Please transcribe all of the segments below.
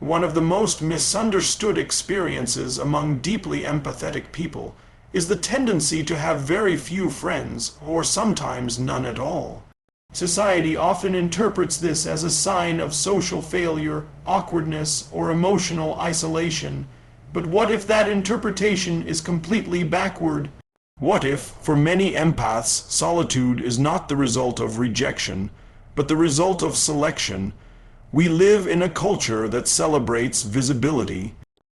One of the most misunderstood experiences among deeply empathetic people is the tendency to have very few friends, or sometimes none at all. Society often interprets this as a sign of social failure, awkwardness, or emotional isolation. But what if that interpretation is completely backward? What if, for many empaths, solitude is not the result of rejection, but the result of selection? We live in a culture that celebrates visibility.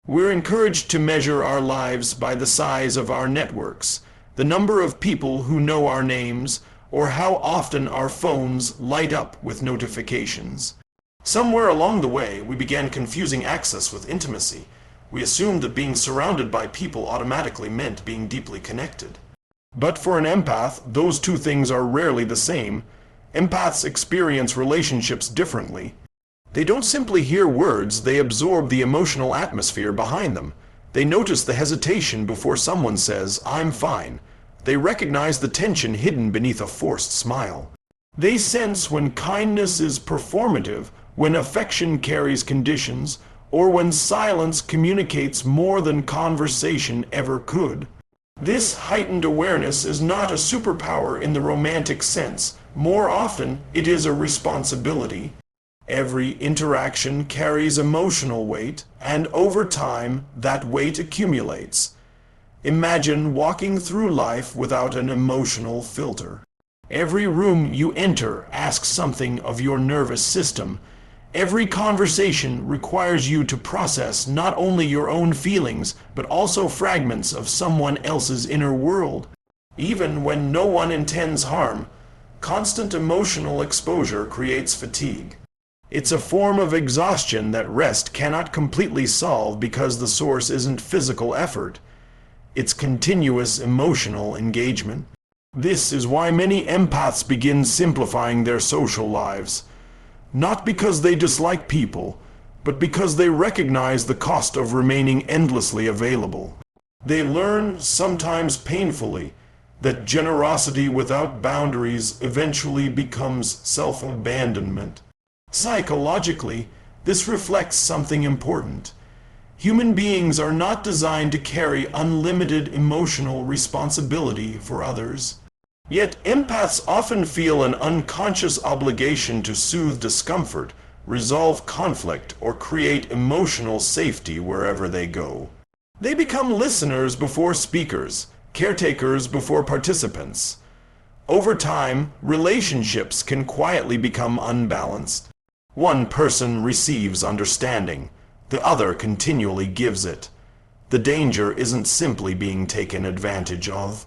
We're encouraged to measure our lives by the size of our networks, the number of people who know our names, or how often our phones light up with notifications. Somewhere along the way, we began confusing access with intimacy. We assumed that being surrounded by people automatically meant being deeply connected. But for an empath, those two things are rarely the same. Empaths experience relationships differently. They don't simply hear words, they absorb the emotional atmosphere behind them. They notice the hesitation before someone says, "I'm fine." They recognize the tension hidden beneath a forced smile. They sense when kindness is performative, when affection carries conditions, or when silence communicates more than conversation ever could. This heightened awareness is not a superpower in the romantic sense. More often, it is a responsibility. Every interaction carries emotional weight, and over time, that weight accumulates. Imagine walking through life without an emotional filter. Every room you enter asks something of your nervous system. Every conversation requires you to process not only your own feelings, but also fragments of someone else's inner world. Even when no one intends harm, constant emotional exposure creates fatigue. It's a form of exhaustion that rest cannot completely solve because the source isn't physical effort. It's continuous emotional engagement. This is why many empaths begin simplifying their social lives. Not because they dislike people, but because they recognize the cost of remaining endlessly available. They learn, sometimes painfully, that generosity without boundaries eventually becomes self-abandonment. Psychologically, this reflects something important. Human beings are not designed to carry unlimited emotional responsibility for others. Yet empaths often feel an unconscious obligation to soothe discomfort, resolve conflict, or create emotional safety wherever they go. They become listeners before speakers, caretakers before participants. Over time, relationships can quietly become unbalanced. One person receives understanding, the other continually gives it. The danger isn't simply being taken advantage of.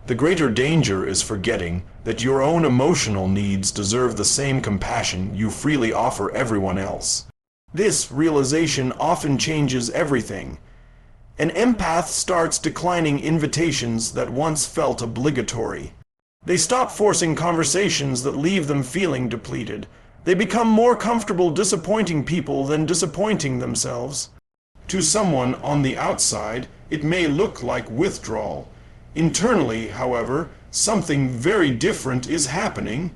The greater danger is forgetting that your own emotional needs deserve the same compassion you freely offer everyone else. This realization often changes everything. An empath starts declining invitations that once felt obligatory. They stop forcing conversations that leave them feeling depleted. They become more comfortable disappointing people than disappointing themselves. To someone on the outside, it may look like withdrawal. Internally, however, something very different is happening.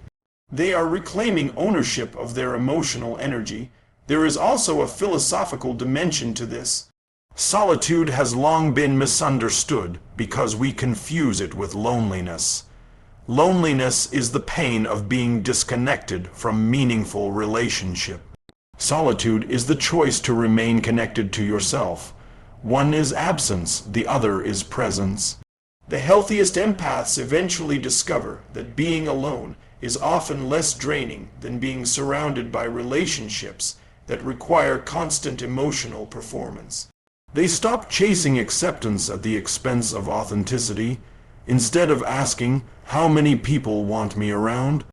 They are reclaiming ownership of their emotional energy. There is also a philosophical dimension to this. Solitude has long been misunderstood because we confuse it with loneliness. Loneliness is the pain of being disconnected from meaningful relationship. Solitude is the choice to remain connected to yourself. One is absence, the other is presence. The healthiest empaths eventually discover that being alone is often less draining than being surrounded by relationships that require constant emotional performance. They stop chasing acceptance at the expense of authenticity. Instead of asking, "How many people want me around?"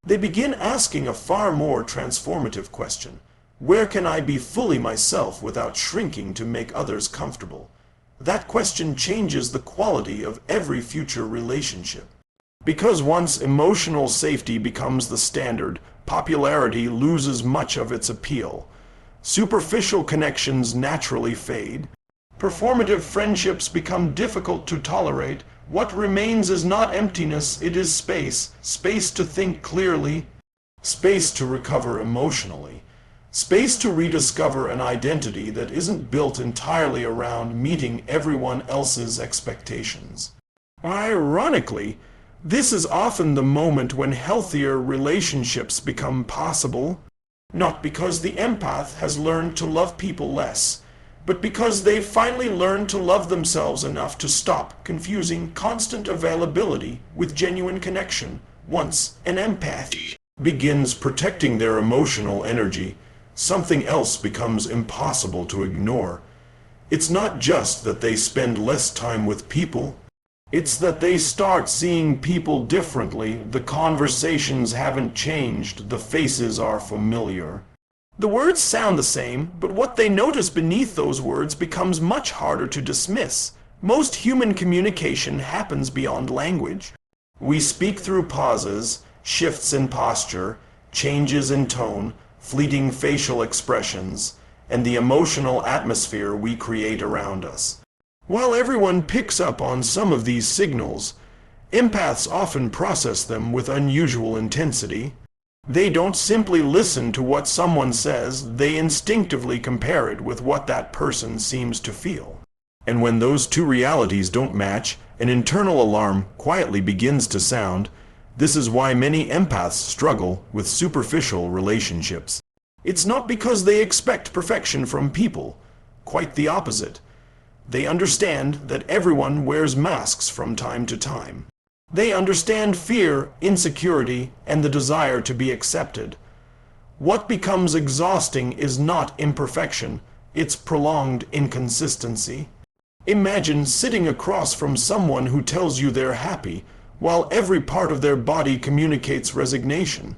they begin asking a far more transformative question. Where can I be fully myself without shrinking to make others comfortable? That question changes the quality of every future relationship. Because once emotional safety becomes the standard, popularity loses much of its appeal. Superficial connections naturally fade. Performative friendships become difficult to tolerate. What remains is not emptiness, it is space. Space to think clearly, space to recover emotionally, Space to rediscover an identity that isn't built entirely around meeting everyone else's expectations. Ironically, this is often the moment when healthier relationships become possible, not because the empath has learned to love people less, but because they've finally learned to love themselves enough to stop confusing constant availability with genuine connection. Once an empath begins protecting their emotional energy, something else becomes impossible to ignore. It's not just that they spend less time with people, it's that they start seeing people differently. The conversations haven't changed, the faces are familiar. The words sound the same, but what they notice beneath those words becomes much harder to dismiss. Most human communication happens beyond language. We speak through pauses, shifts in posture, changes in tone, fleeting facial expressions, and the emotional atmosphere we create around us. While everyone picks up on some of these signals, empaths often process them with unusual intensity. They don't simply listen to what someone says, they instinctively compare it with what that person seems to feel. And when those two realities don't match, an internal alarm quietly begins to sound. This is why many empaths struggle with superficial relationships. It's not because they expect perfection from people, quite the opposite. They understand that everyone wears masks from time to time. They understand fear, insecurity, and the desire to be accepted. What becomes exhausting is not imperfection, it's prolonged inconsistency. Imagine sitting across from someone who tells you they're happy, while every part of their body communicates resignation.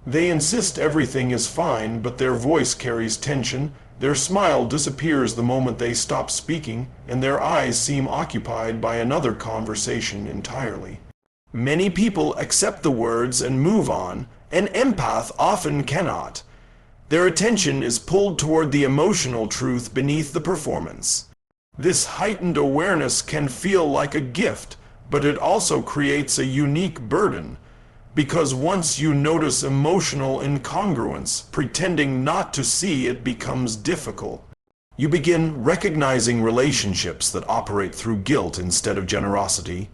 They insist everything is fine, but their voice carries tension. Their smile disappears the moment they stop speaking, and their eyes seem occupied by another conversation entirely. Many people accept the words and move on. An empath often cannot. Their attention is pulled toward the emotional truth beneath the performance. This heightened awareness can feel like a gift, but it also creates a unique burden. Because once you notice emotional incongruence, pretending not to see it becomes difficult. You begin recognizing relationships that operate through guilt instead of generosity.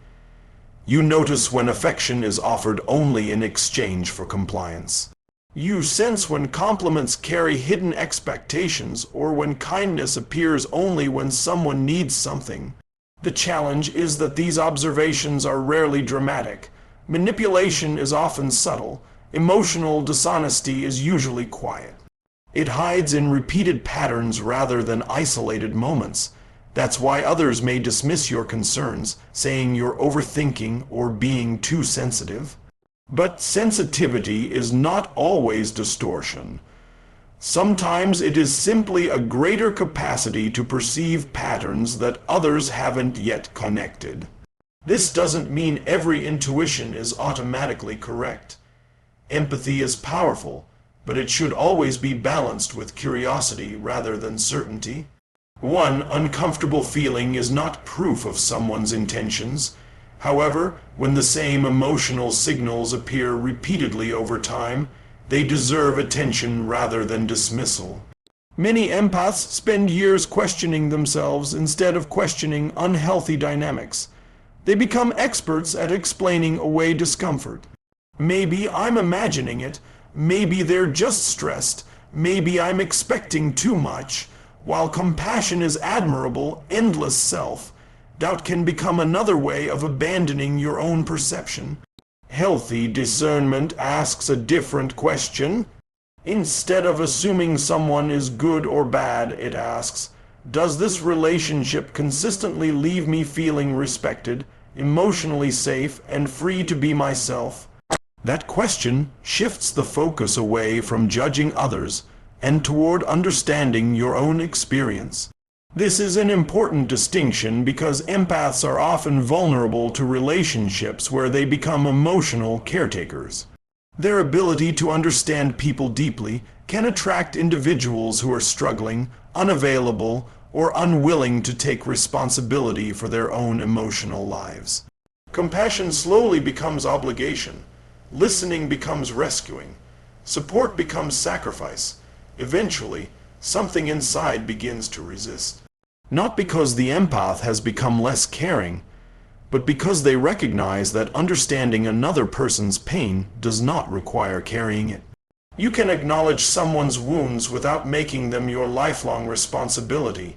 You notice when affection is offered only in exchange for compliance. You sense when compliments carry hidden expectations, or when kindness appears only when someone needs something. The challenge is that these observations are rarely dramatic. Manipulation is often subtle. Emotional dishonesty is usually quiet. It hides in repeated patterns rather than isolated moments. That's why others may dismiss your concerns, saying you're overthinking or being too sensitive. But sensitivity is not always distortion. Sometimes it is simply a greater capacity to perceive patterns that others haven't yet connected. This doesn't mean every intuition is automatically correct. Empathy is powerful, but it should always be balanced with curiosity rather than certainty. One uncomfortable feeling is not proof of someone's intentions. However, when the same emotional signals appear repeatedly over time, they deserve attention rather than dismissal. Many empaths spend years questioning themselves instead of questioning unhealthy dynamics. They become experts at explaining away discomfort. Maybe I'm imagining it. Maybe they're just stressed. Maybe I'm expecting too much. While compassion is admirable, endless self-doubt can become another way of abandoning your own perception. Healthy discernment asks a different question. Instead of assuming someone is good or bad, it asks, does this relationship consistently leave me feeling respected, emotionally safe, and free to be myself? That question shifts the focus away from judging others and toward understanding your own experience. This is an important distinction because empaths are often vulnerable to relationships where they become emotional caretakers. Their ability to understand people deeply can attract individuals who are struggling, unavailable, or unwilling to take responsibility for their own emotional lives. Compassion slowly becomes obligation. Listening becomes rescuing. Support becomes sacrifice. eventually, something inside begins to resist. Not because the empath has become less caring, but because they recognize that understanding another person's pain does not require carrying it. You can acknowledge someone's wounds without making them your lifelong responsibility.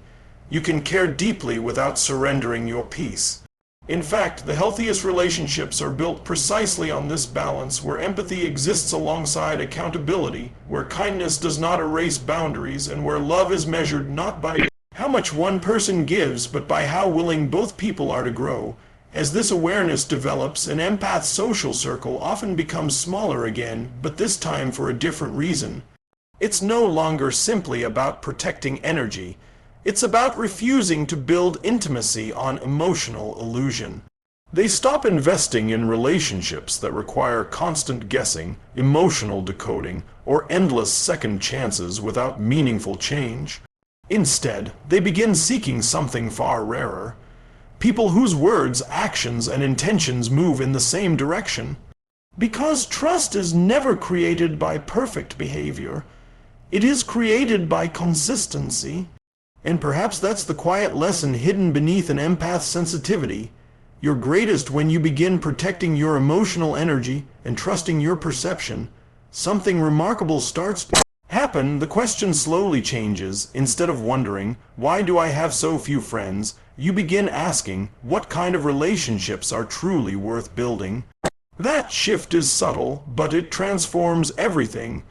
You can care deeply without surrendering your peace. In fact, the healthiest relationships are built precisely on this balance, where empathy exists alongside accountability, where kindness does not erase boundaries, and where love is measured not by how much one person gives, but by how willing both people are to grow. As this awareness develops, an empath's social circle often becomes smaller again, but this time for a different reason. It's no longer simply about protecting energy. It's about refusing to build intimacy on emotional illusion. They stop investing in relationships that require constant guessing, emotional decoding, or endless second chances without meaningful change. Instead, they begin seeking something far rarer. People whose words, actions, and intentions move in the same direction. Because trust is never created by perfect behavior. It is created by consistency. And perhaps that's the quiet lesson hidden beneath an empath's sensitivity. You're greatest when you begin protecting your emotional energy and trusting your perception. Something remarkable starts to happen. The question slowly changes. Instead of wondering, why do I have so few friends? You begin asking, what kind of relationships are truly worth building? That shift is subtle, but it transforms everything.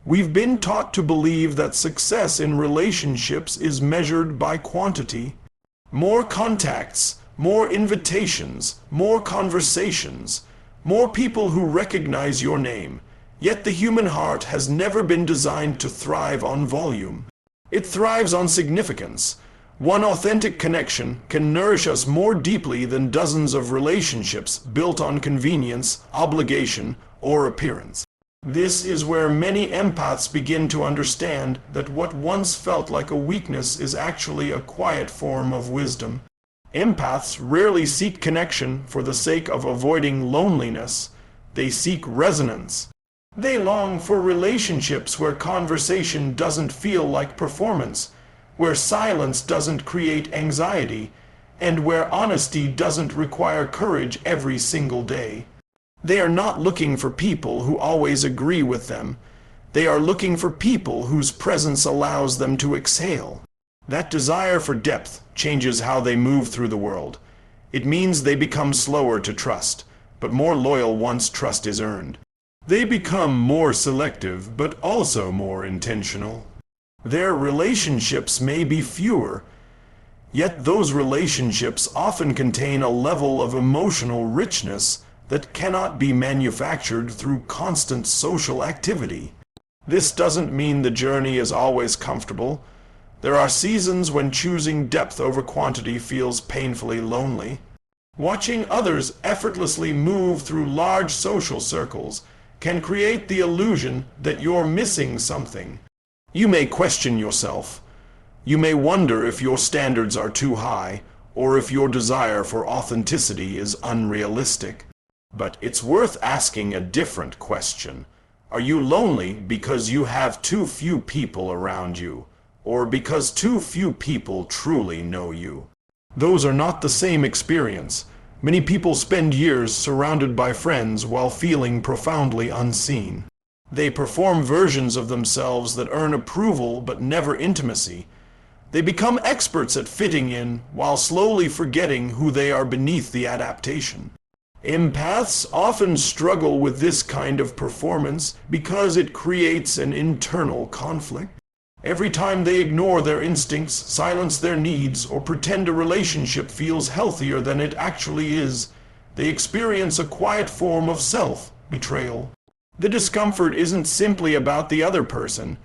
We've been taught to believe that success in relationships is measured by quantity. More contacts, more invitations, more conversations, more people who recognize your name. Yet the human heart has never been designed to thrive on volume. It thrives on significance. One authentic connection can nourish us more deeply than dozens of relationships built on convenience, obligation, or appearance. This is where many empaths begin to understand that what once felt like a weakness is actually a quiet form of wisdom. Empaths rarely seek connection for the sake of avoiding loneliness. They seek resonance. They long for relationships where conversation doesn't feel like performance, where silence doesn't create anxiety, and where honesty doesn't require courage every single day. They are not looking for people who always agree with them. They are looking for people whose presence allows them to exhale. That desire for depth changes how they move through the world. It means they become slower to trust, but more loyal once trust is earned. They become more selective, but also more intentional. Their relationships may be fewer, yet those relationships often contain a level of emotional richness that cannot be manufactured through constant social activity. This doesn't mean the journey is always comfortable. There are seasons when choosing depth over quantity feels painfully lonely. Watching others effortlessly move through large social circles can create the illusion that you're missing something. You may question yourself. You may wonder if your standards are too high, or if your desire for authenticity is unrealistic. But it's worth asking a different question. Are you lonely because you have too few people around you, or because too few people truly know you? Those are not the same experience. Many people spend years surrounded by friends while feeling profoundly unseen. They perform versions of themselves that earn approval but never intimacy. They become experts at fitting in while slowly forgetting who they are beneath the adaptation. Empaths often struggle with this kind of performance because it creates an internal conflict. Every time they ignore their instincts, silence their needs, or pretend a relationship feels healthier than it actually is, they experience a quiet form of self-betrayal. The discomfort isn't simply about the other person.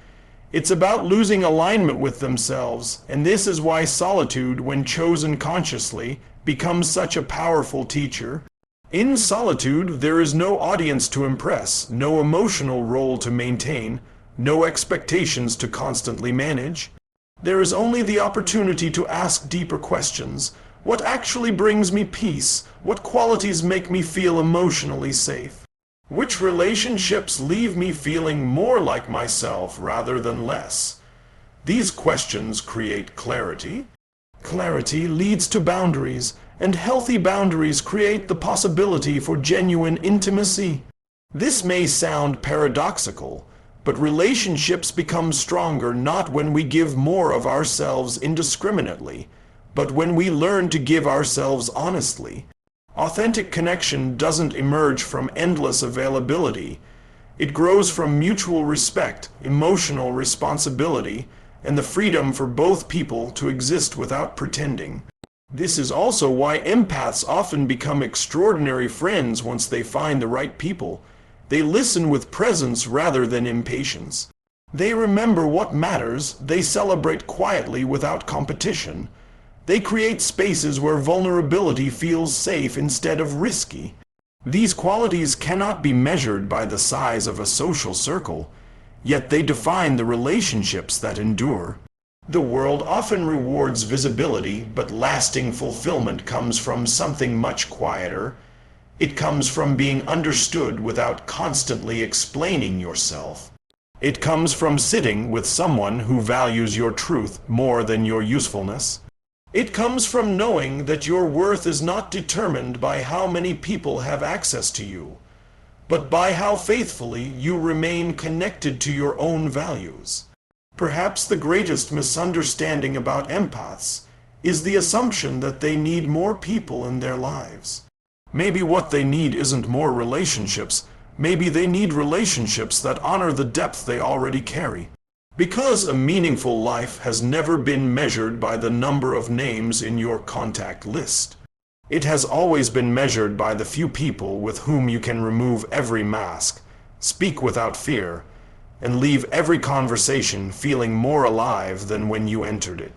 It's about losing alignment with themselves, and this is why solitude, when chosen consciously, becomes such a powerful teacher. In solitude, there is no audience to impress, no emotional role to maintain, no expectations to constantly manage. There is only the opportunity to ask deeper questions. What actually brings me peace? What qualities make me feel emotionally safe? Which relationships leave me feeling more like myself rather than less? These questions create clarity. Clarity leads to boundaries, and healthy boundaries create the possibility for genuine intimacy. This may sound paradoxical, but relationships become stronger not when we give more of ourselves indiscriminately, but when we learn to give ourselves honestly. Authentic connection doesn't emerge from endless availability. It grows from mutual respect, emotional responsibility, and the freedom for both people to exist without pretending. This is also why empaths often become extraordinary friends once they find the right people. They listen with presence rather than impatience. They remember what matters. They celebrate quietly without competition. They create spaces where vulnerability feels safe instead of risky. These qualities cannot be measured by the size of a social circle, yet they define the relationships that endure. The world often rewards visibility, but lasting fulfillment comes from something much quieter. It comes from being understood without constantly explaining yourself. It comes from sitting with someone who values your truth more than your usefulness. It comes from knowing that your worth is not determined by how many people have access to you, but by how faithfully you remain connected to your own values. Perhaps the greatest misunderstanding about empaths is the assumption that they need more people in their lives. Maybe what they need isn't more relationships. Maybe they need relationships that honor the depth they already carry. Because a meaningful life has never been measured by the number of names in your contact list. It has always been measured by the few people with whom you can remove every mask, speak without fear, and leave every conversation feeling more alive than when you entered it.